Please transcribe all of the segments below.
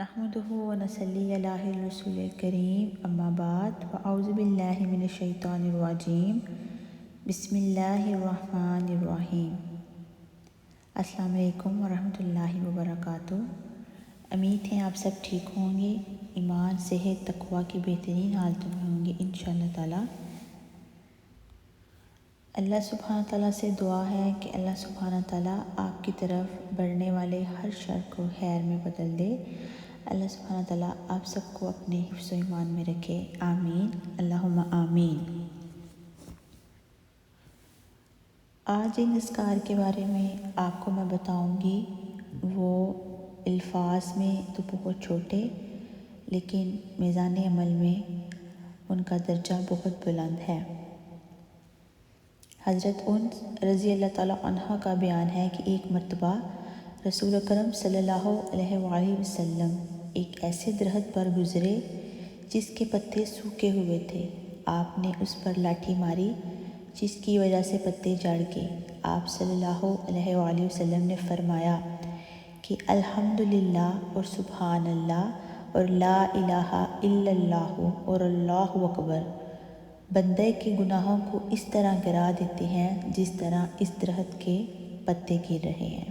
نحمده ونصلی علی الرسول الکریم اما بعد فاعوذ باللہ من الشیطان الرجیم بسم اللہ الرحمن الرحیم۔ السلام علیکم ورحمۃ اللہ وبرکاتہ۔ امید ہے آپ سب ٹھیک ہوں گے، ایمان صحت تقوی کی بہترین حالتوں میں ہوں گے انشاءاللہ تعالی۔ اللہ سبحانہ تعالیٰ سے دعا ہے کہ اللہ سبحانہ تعالیٰ آپ کی طرف بڑھنے والے ہر شر کو خیر میں بدل دے۔ اللہ سبحانہ تعالیٰ آپ سب کو اپنے حفظ و ایمان میں رکھے، آمین اللہم آمین۔ آج ان اذکار کے بارے میں آپ کو میں بتاؤں گی، وہ الفاظ میں تو بہت چھوٹے لیکن میزان عمل میں ان کا درجہ بہت بلند ہے۔ حضرت انس رضی اللہ تعالیٰ عنہ کا بیان ہے کہ ایک مرتبہ رسول اکرم صلی اللہ علیہ وآلہ وسلم ایک ایسے درخت پر گزرے جس کے پتے سوکھے ہوئے تھے۔ آپ نے اس پر لاٹھی ماری جس کی وجہ سے پتے جڑ گئے۔ آپ صلی اللہ علیہ وآلہ وسلم نے فرمایا کہ الحمدللہ اور سبحان اللہ اور لا الہ الا اللہ اور اللہ اکبر بندے کے گناہوں کو اس طرح گرا دیتے ہیں جس طرح اس درخت کے پتے گر رہے ہیں۔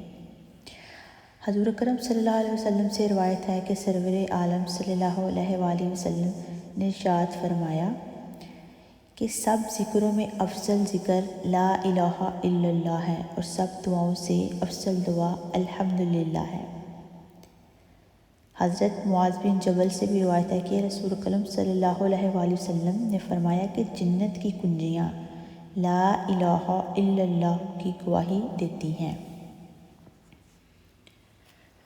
حضور اکرم صلی اللہ علیہ وسلم سے روایت ہے کہ سرور عالم صلی اللہ علیہ وآلہ وسلم نے ارشاد فرمایا کہ سب ذکروں میں افضل ذکر لا الہ الا اللہ ہے اور سب دعاؤں سے افضل دعا الحمدللہ ہے۔ حضرت معاذ بن جبل سے بھی روایت ہے کہ رسول اکرم صلی اللہ علیہ وآلہ وسلم نے فرمایا کہ جنت کی کنجیاں لا الہ الا اللہ کی گواہی دیتی ہیں۔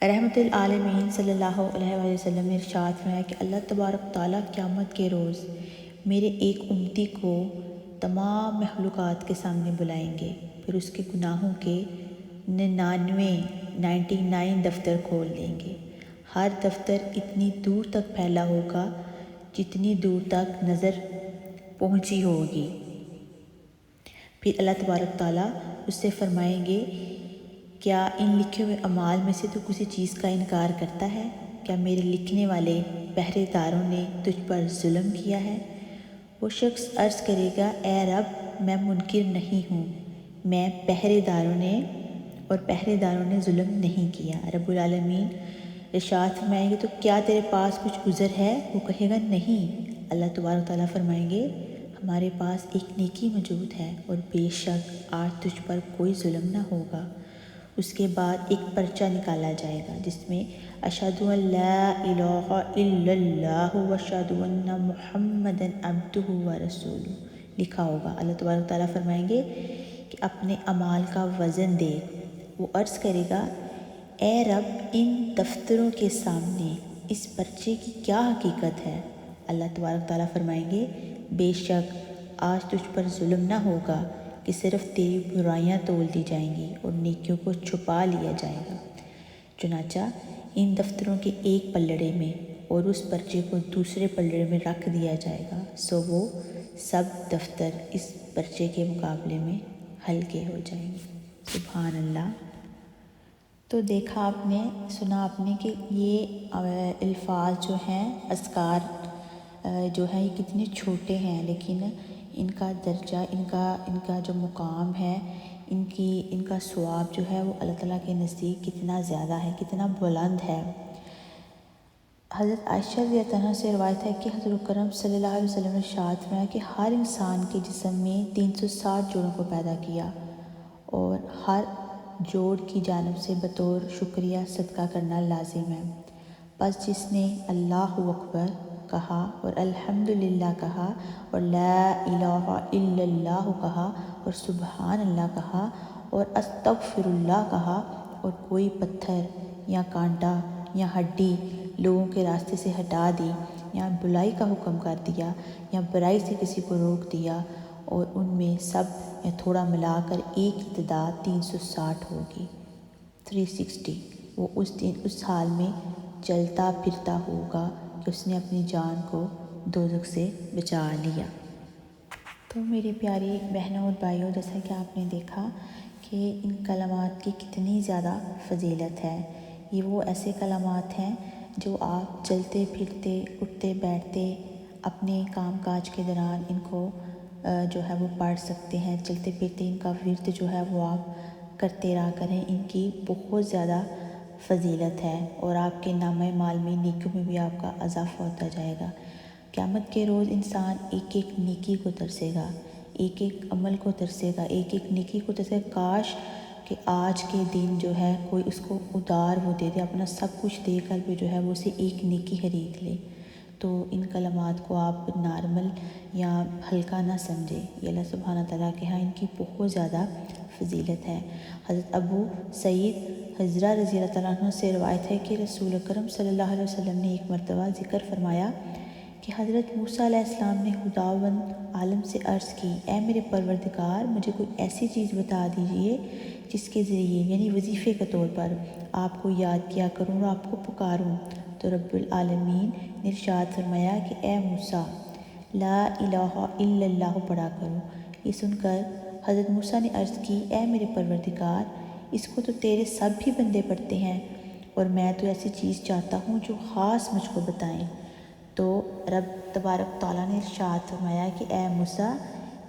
رحمت العالمین صلی اللہ علیہ وآلہ وسلم نے ارشاد فرمایا کہ اللہ تبارک تعالیٰ قیامت کے روز میرے ایک امتی کو تمام مخلوقات کے سامنے بلائیں گے، پھر اس کے گناہوں کے 99 دفتر کھول دیں گے۔ ہر دفتر اتنی دور تک پھیلا ہوگا جتنی دور تک نظر پہنچی ہوگی۔ پھر اللہ تبارک تعالیٰ اس سے فرمائیں گے کیا ان لکھے ہوئے اعمال میں سے تو کسی چیز کا انکار کرتا ہے؟ کیا میرے لکھنے والے پہرے داروں نے تجھ پر ظلم کیا ہے؟ وہ شخص عرض کرے گا اے رب میں منکر نہیں ہوں، میں پہرے داروں نے ظلم نہیں کیا۔ رب العالمین ارشاد فرمائیں گے تو کیا تیرے پاس کچھ عذر ہے؟ وہ کہے گا نہیں۔ اللہ تبارک تعالیٰ فرمائیں گے ہمارے پاس ایک نیکی موجود ہے اور بے شک آج تجھ پر کوئی ظلم نہ ہوگا۔ اس کے بعد ایک پرچہ نکالا جائے گا جس میں اشہد ان لا الہ الا اللہ واشہد ان محمدا عبدہ ورسولہ لکھا ہوگا۔ اللہ تبارک تعالیٰ فرمائیں گے کہ اپنے اعمال کا وزن دے۔ وہ عرض کرے گا اے رب ان دفتروں کے سامنے اس پرچے کی کیا حقیقت ہے؟ اللہ تبارک تعالیٰ فرمائیں گے بے شک آج تجھ پر ظلم نہ ہوگا کہ صرف تیری برائیاں تول دی جائیں گی اور نیکیوں کو چھپا لیا جائے گا۔ چنانچہ ان دفتروں کے ایک پلڑے میں اور اس پرچے کو دوسرے پلڑے میں رکھ دیا جائے گا، سو وہ سب دفتر اس پرچے کے مقابلے میں ہلکے ہو جائیں گے۔ سبحان اللہ۔ تو دیکھا آپ نے، سنا آپ نے کہ یہ الفاظ جو ہیں اذکار جو ہیں یہ کتنے چھوٹے ہیں، لیکن ان کا درجہ، ان کا جو مقام ہے، ان کا ثواب جو ہے وہ اللہ تعالیٰ کے نزدیک کتنا زیادہ ہے، کتنا بلند ہے۔ حضرت عائشہ رضی اللہ عنہا سے روایت ہے کہ حضور اکرم صلی اللہ علیہ وسلم نے ارشاد فرمایا کہ ہر انسان کے جسم میں 360 جوڑوں کو پیدا کیا اور ہر جوڑ کی جانب سے بطور شکریہ صدقہ کرنا لازم ہے۔ پس جس نے اللہ اکبر کہا اور الحمدللہ کہا اور لا الہ الا اللہ کہا اور سبحان اللہ کہا اور استغفر اللہ کہا اور کوئی پتھر یا کانٹا یا ہڈی لوگوں کے راستے سے ہٹا دی یا بلائی کا حکم کر دیا یا برائی سے کسی کو روک دیا اور ان میں سب یا تھوڑا ملا کر ایک تعداد 360 ہوگی، 360، وہ اس دن اس حال میں چلتا پھرتا ہوگا کہ اس نے اپنی جان کو دوزخ سے بچا لیا۔ تو میری پیاری بہنوں اور بھائیوں، جیسا کہ آپ نے دیکھا کہ ان کلمات کی کتنی زیادہ فضیلت ہے۔ یہ وہ ایسے کلمات ہیں جو آپ چلتے پھرتے اٹھتے بیٹھتے اپنے کام کاج کے دوران ان کو جو ہے وہ پڑھ سکتے ہیں، چلتے پھرتے ان کا ورد جو ہے وہ آپ کرتے رہا کریں، ان کی بہت زیادہ فضیلت ہے اور آپ کے نامہ مال میں نیکیوں میں بھی آپ کا اضافہ ہوتا جائے گا۔ قیامت کے روز انسان ایک ایک نیکی کو ترسے گا، ایک ایک عمل کو ترسے گا، ایک ایک نیکی کو ترسے گا۔ کاش کہ آج کے دن جو ہے کوئی اس کو ادار وہ دے دے، اپنا سب کچھ دے کر بھی جو ہے وہ اسے ایک نیکی خرید لے۔ تو ان کلمات کو آپ نارمل یا ہلکا نہ سمجھیں، یہ اللہ سبحانہ تعالیٰ کے ہاں ان کی بہت زیادہ فضیلت ہے۔ حضرت ابو سعید حضرہ رضی اللہ تعالیٰ عنہ سے روایت ہے کہ رسول اکرم صلی اللہ علیہ وسلم نے ایک مرتبہ ذکر فرمایا کہ حضرت موسیٰ علیہ السلام نے خداوند عالم سے عرض کی، اے میرے پروردگار، مجھے کوئی ایسی چیز بتا دیجئے جس کے ذریعے یعنی وظیفے کے طور پر آپ کو یاد کیا کروں اور آپ کو پکاروں۔ تو رب العالمین نے ارشاد فرمایا کہ اے موسیٰ لا الہ الا اللہ پڑھا کرو۔ یہ سن کر حضرت موسیٰ نے عرض کی، اے میرے پروردگار، اس کو تو تیرے سب بھی بندے پڑھتے ہیں اور میں تو ایسی چیز چاہتا ہوں جو خاص مجھ کو بتائیں۔ تو رب تبارک تعالیٰ نے ارشاد فرمایا کہ اے موسیٰ،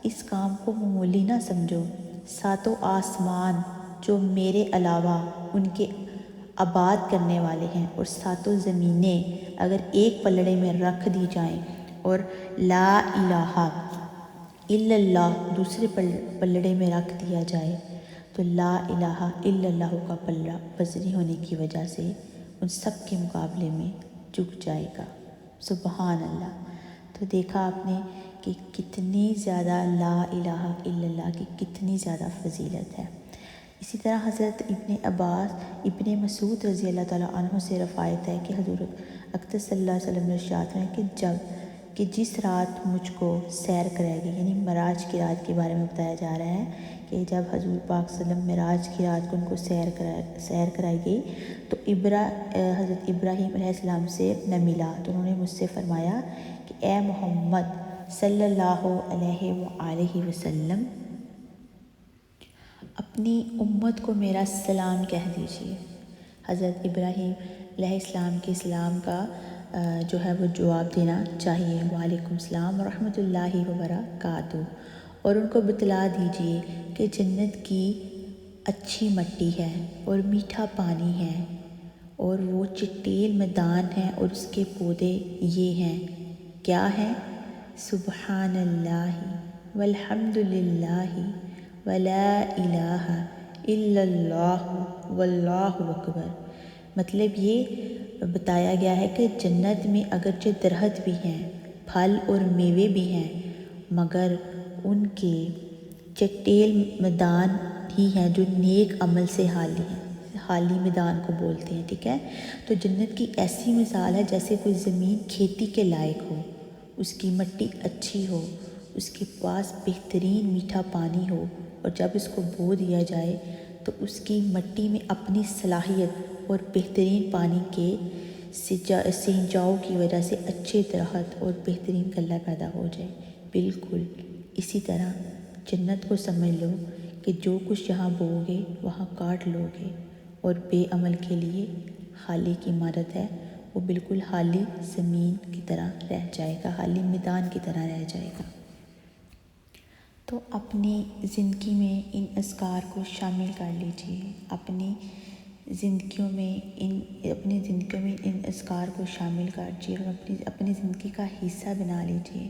اس کام کو معمولی نہ سمجھو، ساتوں آسمان جو میرے علاوہ ان کے آباد کرنے والے ہیں اور ساتوں زمینیں اگر ایک پلڑے میں رکھ دی جائیں اور لا الہ الا اللہ دوسرے پلڑے میں رکھ دیا جائے تو لا الہ الا اللہ کا پلڑا وزنی ہونے کی وجہ سے ان سب کے مقابلے میں جھک جائے گا۔ سبحان اللہ۔ تو دیکھا آپ نے کہ کتنی زیادہ لا الہ الا اللہ کی کتنی زیادہ فضیلت ہے۔ اسی طرح حضرت ابن عباس ابن مسعود رضی اللہ تعالیٰ عنہ سے روایت ہے کہ حضور اقدس صلی اللہ علیہ وسلم نے ارشاد ہے کہ جس رات مجھ کو سیر کرائے گی، یعنی معراج کی رات کے بارے میں بتایا جا رہا ہے کہ جب حضور پاک صلی اللہ علیہ وسلم معراج کی رات کو ان کو سیر کرائی گئی تو حضرت ابراہیم علیہ السلام سے میں ملا تو انہوں نے مجھ سے فرمایا کہ اے محمد صلی اللہ علیہ وآلہ وسلم، اپنی امت کو میرا سلام کہہ دیجیے۔ حضرت ابراہیم علیہ السلام کے سلام کا جو ہے وہ جواب دینا چاہیے، وعلیکم السلام ورحمۃ اللہ وبرکاتہ، اور ان کو بتلا دیجیے کہ جنت کی اچھی مٹی ہے اور میٹھا پانی ہے اور وہ چٹیل میدان ہے اور اس کے پودے یہ ہیں، کیا ہیں؟ سبحان اللہ والحمد للہ ولا الہ الا اللہ واللہ اکبر۔ مطلب یہ بتایا گیا ہے کہ جنت میں اگرچہ درخت بھی ہیں، پھل اور میوے بھی ہیں، مگر ان کے چٹیل میدان ہی ہیں جو نیک عمل سے حالی ہیں، حالی میدان کو بولتے ہیں، ٹھیک ہے۔ تو جنت کی ایسی مثال ہے جیسے کوئی زمین کھیتی کے لائق ہو، اس کی مٹی اچھی ہو، اس کے پاس بہترین میٹھا پانی ہو اور جب اس کو بو دیا جائے تو اس کی مٹی میں اپنی صلاحیت اور بہترین پانی کے سینچاؤ کی وجہ سے اچھے درخت اور بہترین غلہ پیدا ہو جائے۔ بالکل اسی طرح جنت کو سمجھ لو کہ جو کچھ یہاں بو گے وہاں کاٹ لو گے، اور بے عمل کے لیے خالی کی عمارت ہے، وہ بالکل خالی زمین کی طرح رہ جائے گا، خالی میدان کی طرح رہ جائے گا۔ تو اپنی زندگی میں ان اذکار کو شامل کر لیجئے، اپنی زندگیوں میں ان اذکار کو شامل کیجیے اور اپنی زندگی کا حصہ بنا لیجئے،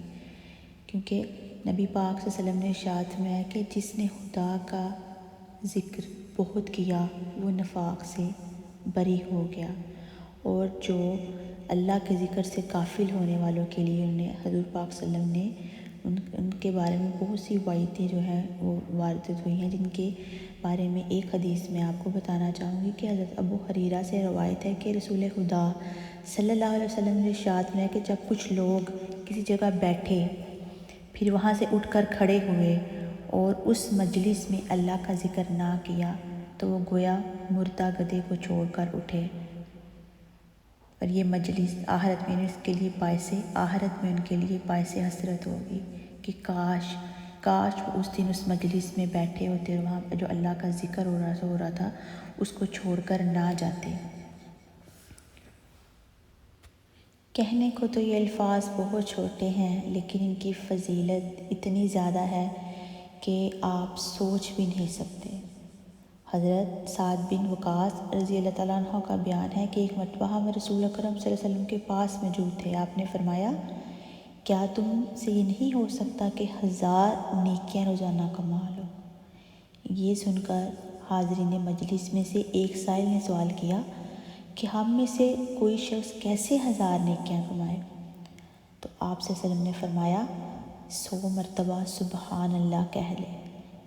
کیونکہ نبی پاک صلی اللہ علیہ وسلم نے ارشاد فرمایا کہ جس نے خدا کا ذکر بہت کیا وہ نفاق سے بری ہو گیا، اور جو اللہ کے ذکر سے غافل ہونے والوں کے لیے حضور پاک صلی اللہ علیہ وسلم نے ان کے بارے میں بہت سی روایتیں جو ہیں وہ وارد ہوئی ہیں، جن کے بارے میں ایک حدیث میں آپ کو بتانا چاہوں گی کہ حضرت ابو ہریرہ سے روایت ہے کہ رسول خدا صلی اللہ علیہ وسلم نے ارشاد فرمایا کہ جب کچھ لوگ کسی جگہ بیٹھے پھر وہاں سے اٹھ کر کھڑے ہوئے اور اس مجلس میں اللہ کا ذکر نہ کیا تو وہ گویا مردہ گدھے کو چھوڑ کر اٹھے، اور یہ مجلس آخرت میں ان کے لیے باعث حسرت ہوگی کہ کاش وہ اس دن اس مجلس میں بیٹھے ہوتے اور وہاں جو اللہ کا ذکر ہو رہا تھا اس کو چھوڑ کر نہ جاتے۔ کہنے کو تو یہ الفاظ بہت چھوٹے ہیں، لیکن ان کی فضیلت اتنی زیادہ ہے کہ آپ سوچ بھی نہیں سکتے۔ حضرت سعد بن وقاص رضی اللہ تعالیٰ عنہ کا بیان ہے کہ ایک مرتبہ ہم رسول اکرم صلی اللہ علیہ وسلم کے پاس موجود تھے۔ آپ نے فرمایا، کیا تم سے یہ نہیں ہو سکتا کہ 1000 نیکیاں روزانہ کما لو؟ یہ سن کر حاضرین مجلس میں سے ایک سائل نے سوال کیا کہ ہم میں سے کوئی شخص کیسے 1000 نیکیاں کمائے؟ تو آپ صلی اللہ علیہ وسلم نے فرمایا، 100 مرتبہ سبحان اللہ کہہ لے،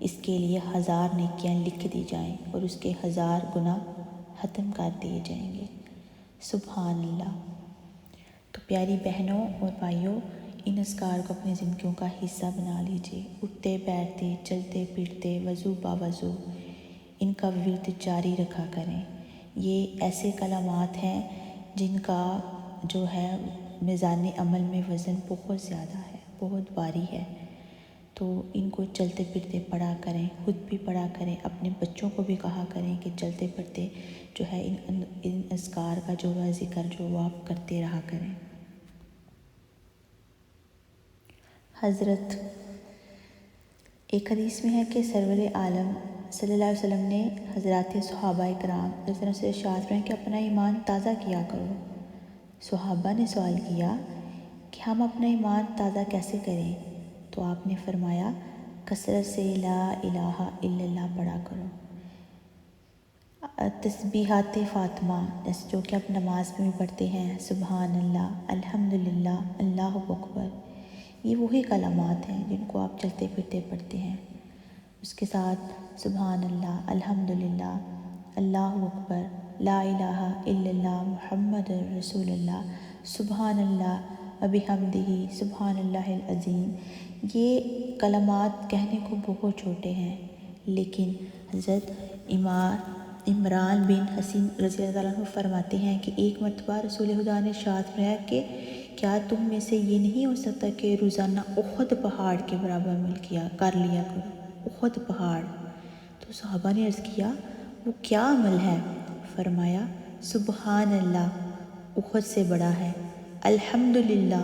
اس کے لیے 1000 نیکیاں لکھ دی جائیں اور اس کے 1000 گناہ ختم کر دیے جائیں گے۔ سبحان اللہ۔ تو پیاری بہنوں اور بھائیوں، ان اذکار کو اپنی زندگیوں کا حصہ بنا لیجیے۔ اٹھتے بیٹھتے، چلتے پھرتے، وضو باوضو ان کا ورد جاری رکھا کریں۔ یہ ایسے کلمات ہیں جن کا جو ہے میزان عمل میں وزن بہت زیادہ ہے، بہت بھاری ہے۔ تو ان کو چلتے پھرتے پڑھا کریں، خود بھی پڑھا کریں، اپنے بچوں کو بھی کہا کریں کہ چلتے پھرتے جو ہے ان اذکار کا جو ہے ذکر جو وہ آپ کرتے رہا کریں۔ حضرت ایک حدیث میں ہے کہ سرور عالم صلی اللہ علیہ وسلم نے حضرات صحابہ کرام سے ارشاد فرمایا کہ اپنا ایمان تازہ کیا کرو۔ صحابہ نے سوال کیا کہ ہم اپنا ایمان تازہ کیسے کریں؟ تو آپ نے فرمایا، کثرت سے لا الہ الا اللہ پڑھا کرو، تسبیحات فاطمہ جیسے جو کہ آپ نماز میں بھی پڑھتے ہیں، سبحان اللہ، الحمدللہ، اللہ اکبر، یہ وہی کلمات ہیں جن کو آپ چلتے پھرتے پڑھتے ہیں۔ اس کے ساتھ سبحان اللہ، الحمدللہ، اللہ اکبر، لا الہ الا اللہ، محمد رسول اللہ، سبحان اللہ وبحمدہ، سبحان اللہ العظیم۔ یہ کلمات کہنے کو بہت چھوٹے ہیں، لیکن حضرت عمران بن حسین رضی اللہ تعالیٰ عنہ فرماتے ہیں کہ ایک مرتبہ رسول خدا نے ارشاد فرمایا کہ کیا تم میں سے یہ نہیں ہو سکتا کہ روزانہ احد پہاڑ کے برابر عمل کر لیا کرو؟ احد پہاڑ۔ تو صحابہ نے عرض کیا، وہ کیا عمل ہے؟ فرمایا، سبحان اللہ احد سے بڑا ہے، الحمدللہ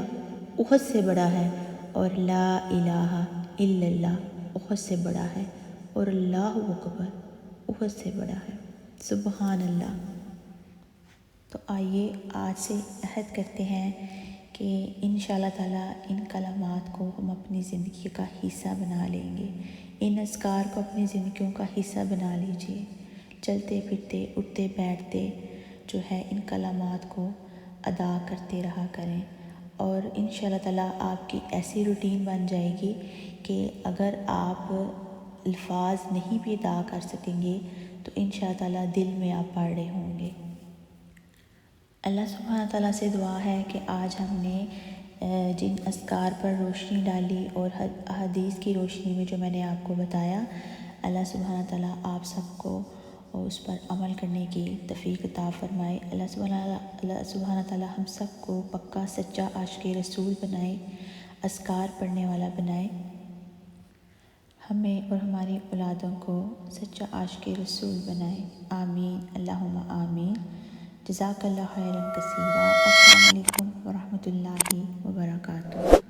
احد سے بڑا ہے، اور لا الہ الا اللہ احد سے بڑا ہے، اور اللہ اکبر احد سے بڑا ہے۔ سبحان اللہ۔ تو آئیے آج سے عہد کرتے ہیں کہ انشاءاللہ تعالیٰ ان کلمات کو ہم اپنی زندگی کا حصہ بنا لیں گے۔ ان اذکار کو اپنی زندگیوں کا حصہ بنا لیجئے۔ چلتے پھرتے، اٹھتے بیٹھتے جو ہے ان کلمات کو ادا کرتے رہا کریں، اور انشاءاللہ تعالیٰ آپ کی ایسی روٹین بن جائے گی کہ اگر آپ الفاظ نہیں بھی ادا کر سکیں گے تو انشاءاللہ تعالیٰ دل میں آپ پڑھ رہے ہوں گے۔ اللہ سبحانہ تعالیٰ سے دعا ہے کہ آج ہم نے جن اذکار پر روشنی ڈالی اور احادیث کی روشنی میں جو میں نے آپ کو بتایا، اللہ سبحانہ تعالیٰ آپ سب کو اس پر عمل کرنے کی توفیق عطا فرمائے۔ اللہ سبحانہ تعالیٰ ہم سب کو پکا سچا عاشق رسول بنائے، اذکار پڑھنے والا بنائے، ہمیں اور ہماری اولادوں کو سچا عاشق رسول بنائے۔ آمین، اللہم آمین۔ جزاک اللہ خیراً کثیرا۔ السلام علیکم ورحمۃ اللہ وبرکاتہ۔